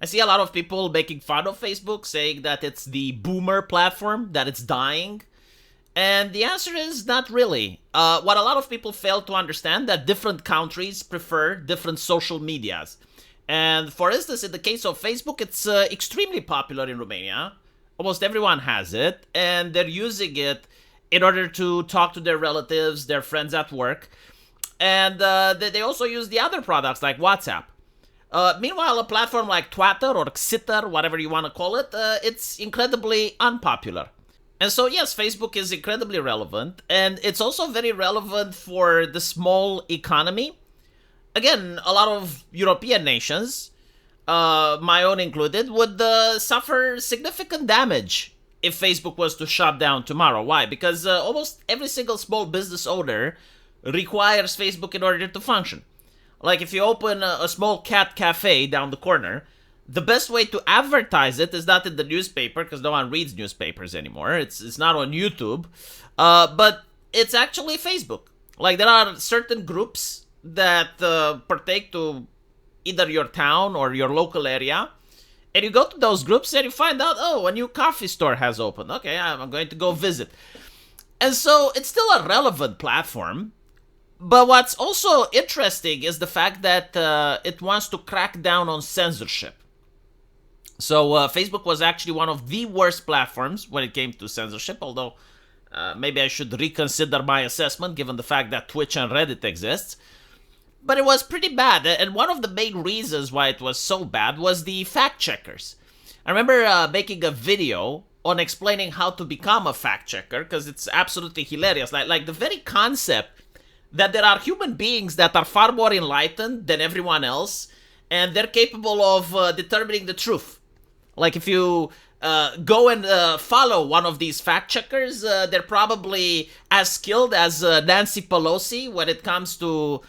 I see a lot of people making fun of Facebook, saying that it's the boomer platform, that it's dying. And the answer is not really. What a lot of people fail to understand that different countries prefer different social medias. And for instance, in the case of Facebook, it's extremely popular in Romania. Almost everyone has it, and they're using it in order to talk to their relatives, their friends at work. And they also use the other products like WhatsApp. Meanwhile, a platform like Twitter or Xitter, whatever you want to call it, it's incredibly unpopular. And so, yes, Facebook is incredibly relevant, and it's also very relevant for the small economy. Again, a lot of European nations, my own included, would suffer significant damage if Facebook was to shut down tomorrow. Why? Because almost every single small business owner requires Facebook in order to function. Like if you open a small cat cafe down the corner, the best way to advertise it is not in the newspaper, because no one reads newspapers anymore. It's not on YouTube, but it's actually Facebook. Like there are certain groups that partake to either your town or your local area, and you go to those groups and you find out, oh, a new coffee store has opened. Okay, I'm going to go visit. And so it's still a relevant platform. But what's also interesting is the fact that it wants to crack down on censorship. So Facebook was actually one of the worst platforms when it came to censorship, although maybe I should reconsider my assessment given the fact that Twitch and Reddit exists. But it was pretty bad, and one of the main reasons why it was so bad was the fact checkers. I remember making a video on explaining how to become a fact checker, because it's absolutely hilarious. Like the very concept that there are human beings that are far more enlightened than everyone else, and they're capable of determining the truth. Like if you go and follow one of these fact checkers, they're probably as skilled as Nancy Pelosi when it comes to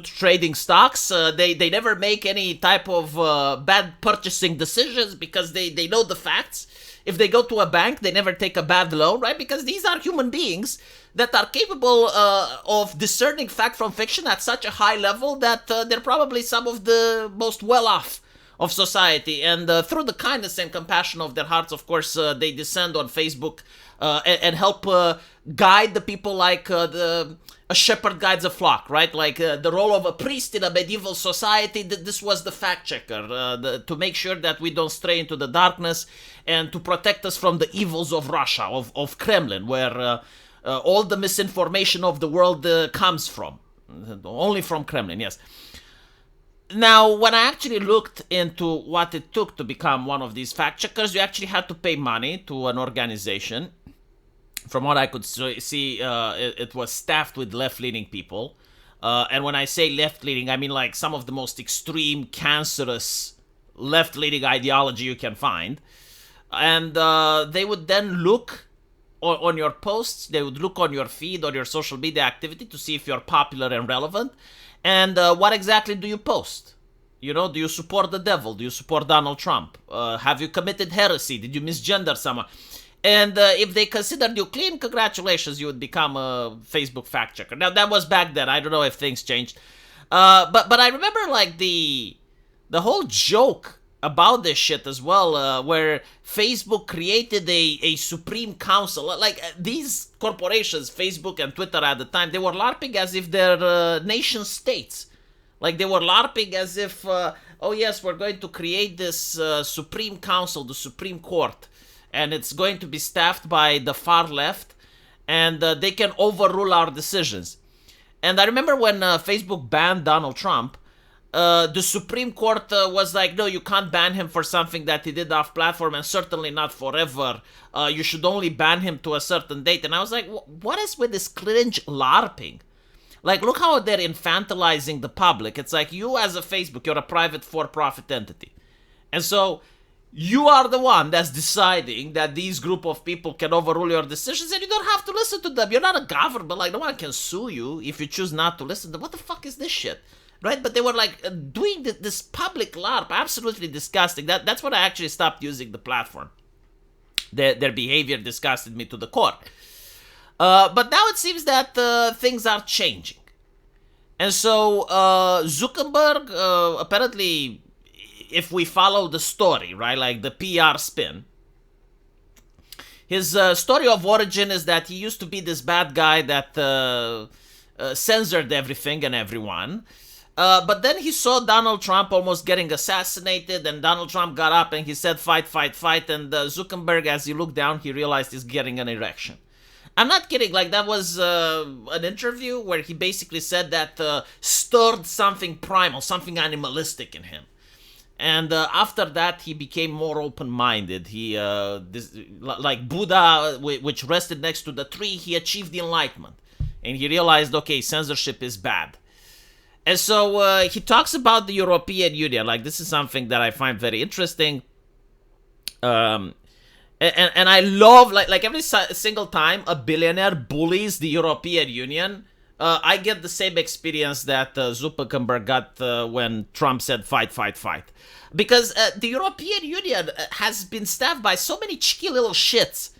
trading stocks. They never make any type of bad purchasing decisions because they know the facts. If they go to a bank, they never take a bad loan, right? Because these are human beings that are capable of discerning fact from fiction at such a high level that they're probably some of the most well-off of society. And through the kindness and compassion of their hearts, of course, they descend on Facebook and help guide the people like a shepherd guides a flock, right? Like the role of a priest in a medieval society, this was the fact checker, to make sure that we don't stray into the darkness and to protect us from the evils of Russia, of Kremlin, where all the misinformation of the world comes from. Only from Kremlin, yes. Now, when I actually looked into what it took to become one of these fact checkers, you actually had to pay money to an organization. From what I could see, it was staffed with left-leaning people. And when I say left-leaning, I mean like some of the most extreme, cancerous left-leaning ideology you can find. And they would then look on your posts, they would look on your feed or your social media activity to see if you're popular and relevant. And what exactly do you post? You know, do you support the devil? Do you support Donald Trump? Have you committed heresy? Did you misgender someone? And if they considered you clean, congratulations, you would become a Facebook fact checker. Now, that was back then. I don't know if things changed. But I remember, like, the whole joke about this shit as well, where Facebook created a supreme council. Like, these corporations, Facebook and Twitter at the time, they were LARPing as if they're nation states. Like, they were LARPing as if, oh yes, we're going to create this supreme council, the Supreme Court, and it's going to be staffed by the far left, and they can overrule our decisions. And I remember when Facebook banned Donald Trump, the Supreme Court was like, no, you can't ban him for something that he did off platform, and certainly not forever. You should only ban him to a certain date. And I was like, what is with this cringe LARPing? Like, look how they're infantilizing the public. It's like, you as a Facebook, you're a private for-profit entity. And so you are the one that's deciding that these group of people can overrule your decisions, and you don't have to listen to them. You're not a government. Like, no one can sue you if you choose not to listen to them. What the fuck is this shit? Right? But they were like doing this public LARP, absolutely disgusting. That's when I actually stopped using the platform. Their behavior disgusted me to the core. But now it seems that things are changing. And so Zuckerberg apparently if we follow the story, right, like the PR spin, his story of origin is that he used to be this bad guy that censored everything and everyone. But then he saw Donald Trump almost getting assassinated, and Donald Trump got up and he said, fight, fight, fight. And Zuckerberg, as he looked down, he realized he's getting an erection. I'm not kidding. Like, that was an interview where he basically said that stirred something primal, something animalistic in him. And after that, he became more open-minded. He, like Buddha, which rested next to the tree, he achieved the enlightenment. And he realized, okay, censorship is bad. And so he talks about the European Union. Like, this is something that I find very interesting. And I love, like every single time a billionaire bullies the European Union, I get the same experience that Zuckerberg got when Trump said fight, fight, fight. Because the European Union has been staffed by so many cheeky little shits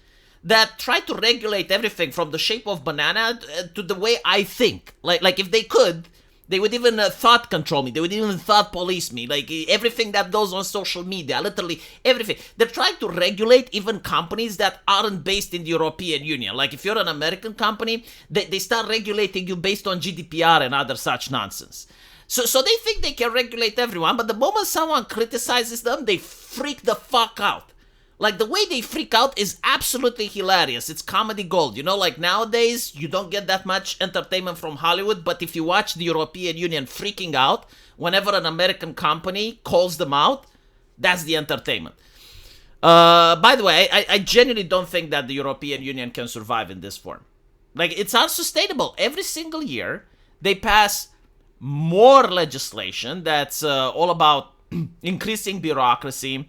that try to regulate everything from the shape of banana to the way I think. Like if they could, they would even thought control me. They would even thought police me. Like everything that goes on social media, literally everything. They're trying to regulate even companies that aren't based in the European Union. Like if you're an American company, they start regulating you based on GDPR and other such nonsense. So they think they can regulate everyone, but the moment someone criticizes them, they freak the fuck out. Like, the way they freak out is absolutely hilarious. It's comedy gold. You know, like nowadays, you don't get that much entertainment from Hollywood, but if you watch the European Union freaking out whenever an American company calls them out, that's the entertainment. By the way, I genuinely don't think that the European Union can survive in this form. Like, it's unsustainable. Every single year, they pass more legislation that's all about increasing bureaucracy.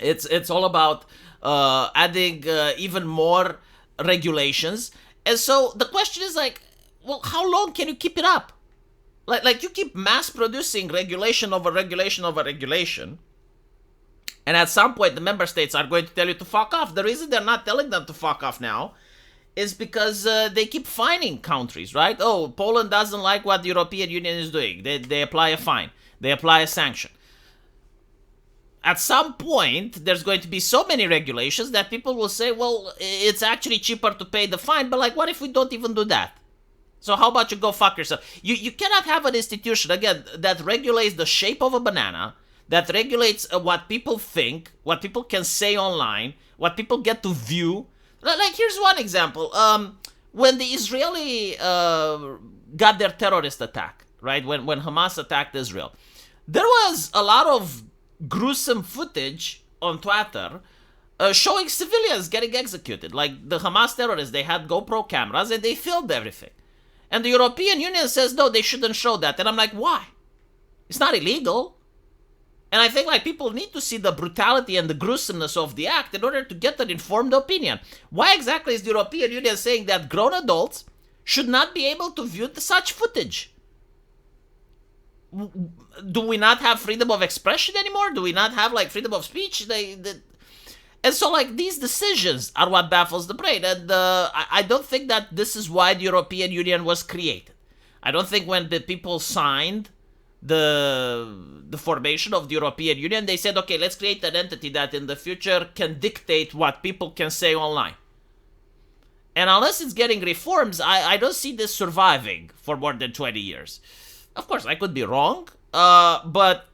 It's all about adding even more regulations. And so the question is like, well, how long can you keep it up? Like you keep mass producing regulation over regulation over regulation. And at some point, the member states are going to tell you to fuck off. The reason they're not telling them to fuck off now is because they keep fining countries, right? Oh, Poland doesn't like what the European Union is doing. They apply a fine. They apply a sanction. At some point, there's going to be so many regulations that people will say, well, it's actually cheaper to pay the fine, but like, what if we don't even do that? So how about you go fuck yourself? You cannot have an institution, again, that regulates the shape of a banana, that regulates what people think, what people can say online, what people get to view. Like, here's one example. When the Israeli got their terrorist attack, right? When Hamas attacked Israel, there was a lot of gruesome footage on Twitter showing civilians getting executed. Like the Hamas terrorists, they had GoPro cameras and they filmed everything. And the European Union says, no, they shouldn't show that. And I'm like, why? It's not illegal. And I think like people need to see the brutality and the gruesomeness of the act in order to get an informed opinion. Why exactly is the European Union saying that grown adults should not be able to view such footage? Do we not have freedom of expression anymore? Do we not have like freedom of speech? And so like these decisions are what baffles the brain. And I don't think that this is why the European Union was created. I don't think when the people signed the formation of the European Union, they said, okay, let's create an entity that in the future can dictate what people can say online. And unless it's getting reforms, I don't see this surviving for more than 20 years. Of course, I could be wrong, but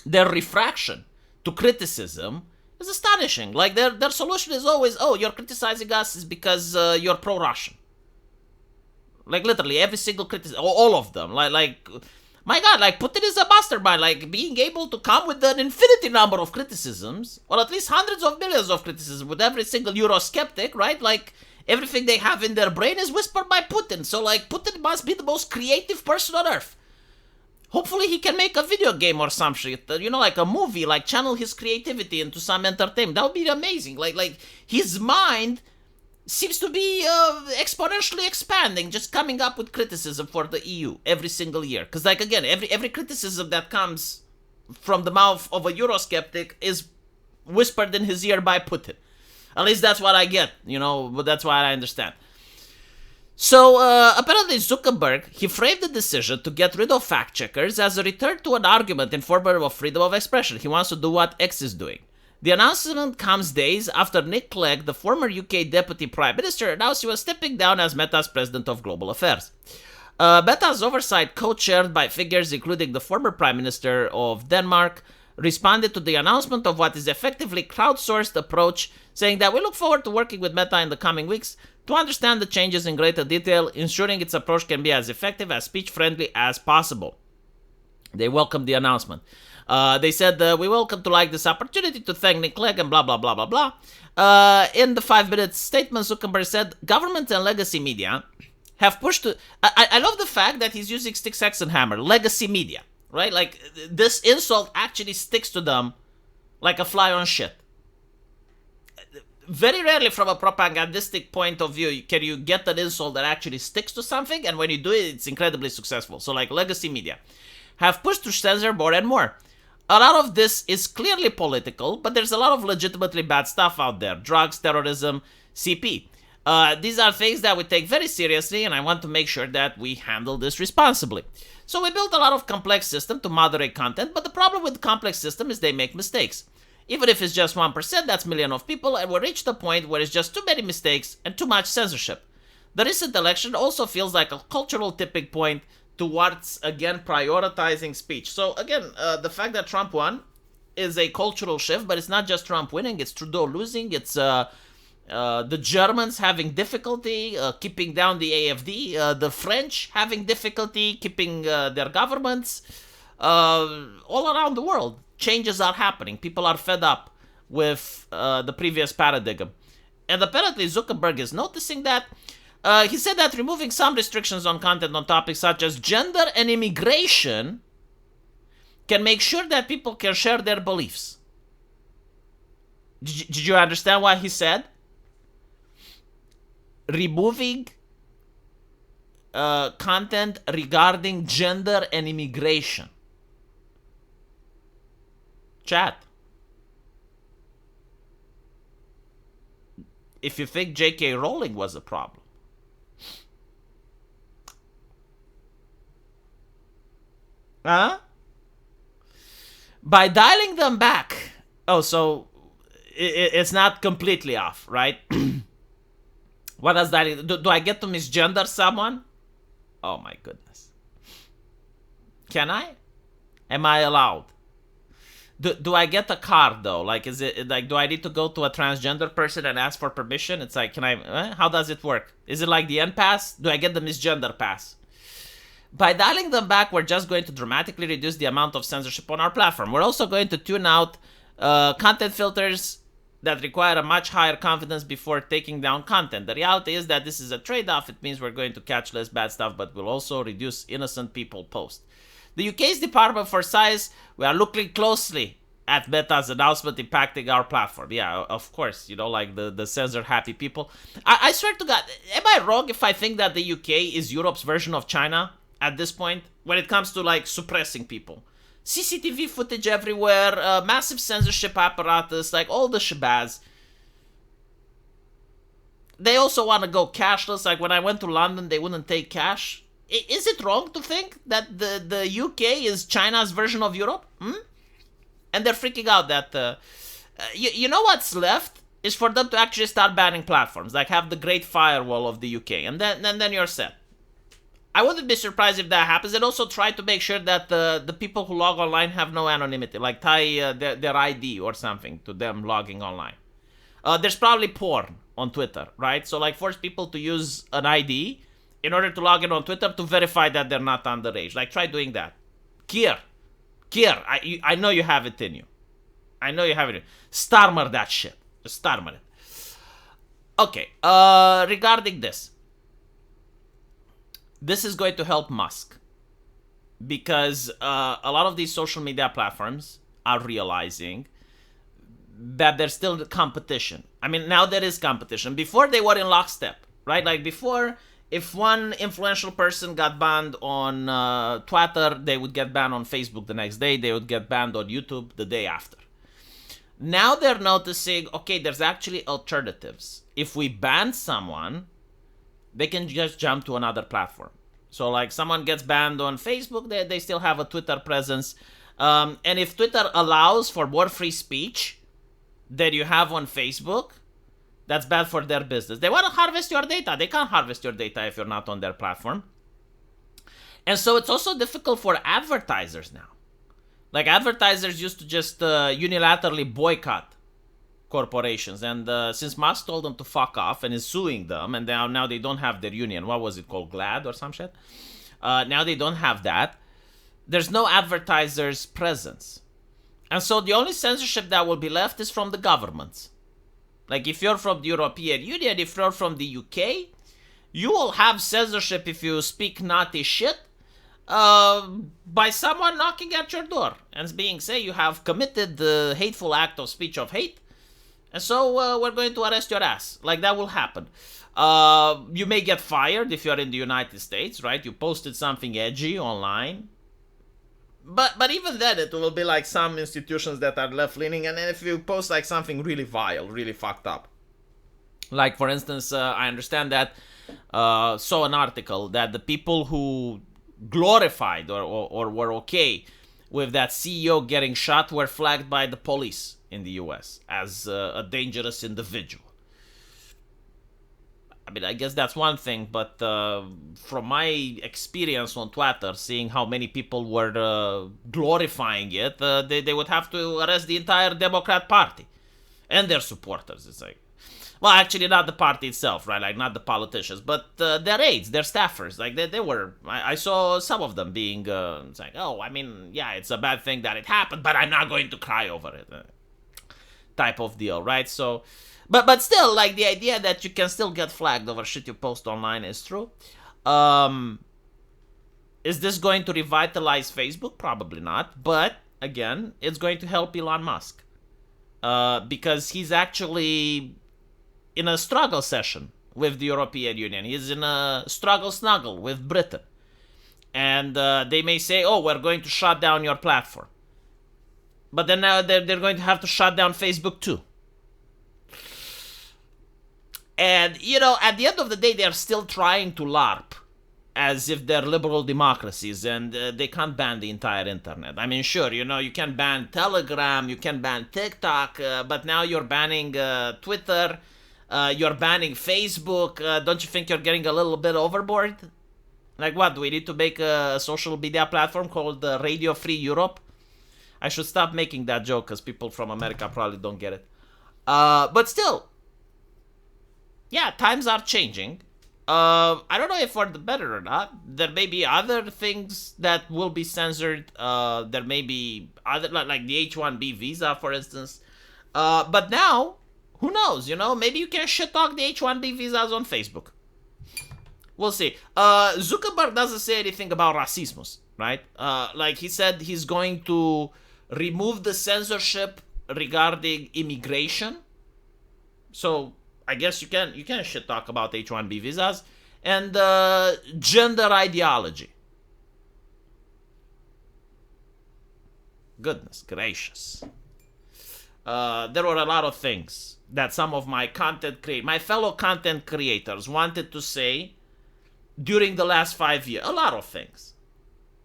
their refraction to criticism is astonishing. Like, their solution is always, oh, you're criticizing us is because you're pro-Russian. Like, literally, every single criticism, all of them. Like, my God, like, Putin is a mastermind. Like, being able to come with an infinity number of criticisms, or at least hundreds of millions of criticisms with every single Eurosceptic, right? Like, everything they have in their brain is whispered by Putin. So, like, Putin must be the most creative person on earth. Hopefully he can make a video game or some shit, you know, like a movie, like channel his creativity into some entertainment. That would be amazing. Like his mind seems to be exponentially expanding, just coming up with criticism for the EU every single year. Because, like, again, every criticism that comes from the mouth of a Eurosceptic is whispered in his ear by Putin. At least that's what I get, you know, but that's what I understand. So apparently Zuckerberg, he framed the decision to get rid of fact checkers as a return to an argument in favor of freedom of expression. He wants to do what X is doing. The announcement comes days after Nick Clegg, the former UK Deputy Prime Minister, announced he was stepping down as Meta's President of Global Affairs. Meta's oversight, co-chaired by figures including the former Prime Minister of Denmark, responded to the announcement of what is effectively crowdsourced approach, saying that we look forward to working with Meta in the coming weeks to understand the changes in greater detail, ensuring its approach can be as effective as speech-friendly as possible. They welcomed the announcement. They said, we welcome to like this opportunity to thank Nick Clegg and blah, blah, blah, blah, blah. In the 5-minute statement, Zuckerberg said, government and legacy media have pushed to... I love the fact that he's using stick, axe, and hammer. Legacy media, right? Like, this insult actually sticks to them like a fly on shit. Very rarely from a propagandistic point of view can you get an insult that actually sticks to something, and when you do it, it's incredibly successful. So like legacy media have pushed to censor more and more. A lot of this is clearly political, but there's a lot of legitimately bad stuff out there. Drugs, terrorism, CP. These are things that we take very seriously, and I want to make sure that we handle this responsibly. So we built a lot of complex system to moderate content, but the problem with the complex system is they make mistakes. Even if it's just 1%, that's millions of people, and we reached a point where it's just too many mistakes and too much censorship. The recent election also feels like a cultural tipping point towards, again, prioritizing speech. So, again, the fact that Trump won is a cultural shift, but it's not just Trump winning, it's Trudeau losing, it's the Germans having difficulty keeping down the AFD, the French having difficulty keeping their governments, all around the world. Changes are happening. People are fed up with the previous paradigm. And apparently Zuckerberg is noticing that. He said that removing some restrictions on content on topics such as gender and immigration can make sure that people can share their beliefs. Did you understand what he said? Removing content regarding gender and immigration. Chat. If you think J.K. Rowling was a problem. Huh? By dialing them back. Oh, so it's not completely off, right? What does that... Do I get to misgender someone? Oh my goodness. Can I? Am I allowed? Do I get a card though? Like, is it like, do I need to go to a transgender person and ask for permission? It's like, can I, how does it work? Is it like the N pass? Do I get the misgender pass? By dialing them back, we're just going to dramatically reduce the amount of censorship on our platform. We're also going to tune out content filters that require a much higher confidence before taking down content. The reality is that this is a trade-off. It means we're going to catch less bad stuff, but we'll also reduce innocent people post. The UK's Department for Science, we are looking closely at Meta's announcement impacting our platform. Yeah, of course, you know, like the censor-happy people. I swear to God, am I wrong if I think that the UK is Europe's version of China at this point when it comes to, like, suppressing people? CCTV footage everywhere, massive censorship apparatus, like all the shabazz. They also want to go cashless. Like when I went to London, they wouldn't take cash. Is it wrong to think that the UK is China's version of Europe? And they're freaking out that... you know what's left is for them to actually start banning platforms. Like have the great firewall of the UK. And then you're set. I wouldn't be surprised if that happens. And also try to make sure that the people who log online have no anonymity. Like tie their ID or something to them logging online. There's probably porn on Twitter, right? So like force people to use an ID in order to log in on Twitter to verify that they're not underage. Like, try doing that. Kier, I know you have it in you. I know you have it in you. Starmer that shit. Just starmer it. Okay, regarding this. This is going to help Musk. Because a lot of these social media platforms are realizing that there's still competition. I mean, now there is competition. Before, they were in lockstep, right? Like, before... If one influential person got banned on Twitter, they would get banned on Facebook the next day. They would get banned on YouTube the day after. Now they're noticing, okay, there's actually alternatives. If we ban someone, they can just jump to another platform. So like someone gets banned on Facebook, they still have a Twitter presence. And if Twitter allows for more free speech than you have on Facebook, that's bad for their business. They want to harvest your data. They can't harvest your data if you're not on their platform. And so it's also difficult for advertisers now. Like advertisers used to just unilaterally boycott corporations. And since Musk told them to fuck off and is suing them, and now they don't have their union. What was it called? GLAD or some shit? Now they don't have that. There's no advertisers' presence. And so the only censorship that will be left is from the governments. Like if you're from the European Union, if you're from the UK, you will have censorship if you speak naughty shit by someone knocking at your door and being say you have committed the hateful act of speech of hate, and so we're going to arrest your ass. Like that will happen. You may get fired if you're in the United States, right? You posted something edgy online. But even then, it will be like some institutions that are left-leaning, and then if you post like something really vile, really fucked up. Like, for instance, I understand that, saw an article that the people who glorified or were okay with that CEO getting shot were flagged by the police in the US as a dangerous individual. I mean, I guess that's one thing, but from my experience on Twitter, seeing how many people were glorifying it, they would have to arrest the entire Democrat Party and their supporters. It's like, well, actually, not the party itself, right? Like, not the politicians, but their aides, their staffers. Like, they were, I saw some of them being, it's like, oh, I mean, yeah, it's a bad thing that it happened, but I'm not going to cry over it. Type of deal, right? So... But still, like, the idea that you can still get flagged over shit you post online is true. Is this going to revitalize Facebook? Probably not. But, again, it's going to help Elon Musk. Because he's actually in a struggle session with the European Union. He's in a struggle-snuggle with Britain. And they may say, oh, we're going to shut down your platform. But then now they're going to have to shut down Facebook too. And, you know, at the end of the day, they're still trying to LARP as if they're liberal democracies, and they can't ban the entire internet. I mean, sure, you know, you can ban Telegram, you can ban TikTok, but now you're banning Twitter, you're banning Facebook. Don't you think you're getting a little bit overboard? Like, what, do we need to make a social media platform called Radio Free Europe? I should stop making that joke because people from America probably don't get it. But still... yeah, times are changing. I don't know if for the better or not. There may be other things that will be censored. There may be other, like the H-1B visa, for instance. But now, who knows, you know? Maybe you can shit-talk the H-1B visas on Facebook. We'll see. Zuckerberg doesn't say anything about racismus, right? Like he said he's going to remove the censorship regarding immigration. So... I guess you can shit talk about H-1B visas and gender ideology. Goodness gracious. There were a lot of things that some of my fellow content creators wanted to say during the last 5 years. A lot of things.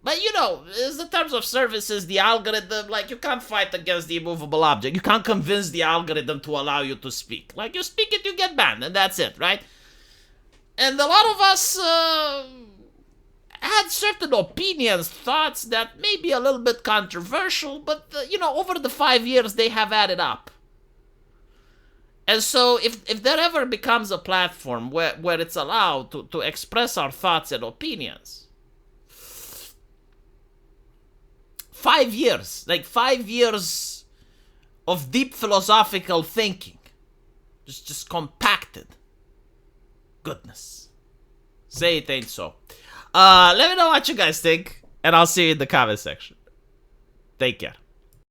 But, you know, in the terms of services, the algorithm, like, you can't fight against the immovable object. You can't convince the algorithm to allow you to speak. Like, you speak it, you get banned, and that's it, right? And a lot of us had certain opinions, thoughts that may be a little bit controversial, but, you know, over the 5 years, they have added up. And so, if there ever becomes a platform where it's allowed to express our thoughts and opinions... 5 years, like 5 years of deep philosophical thinking, just compacted. Goodness, say it ain't so. Let me know what you guys think, and I'll see you in the comment section. Take care.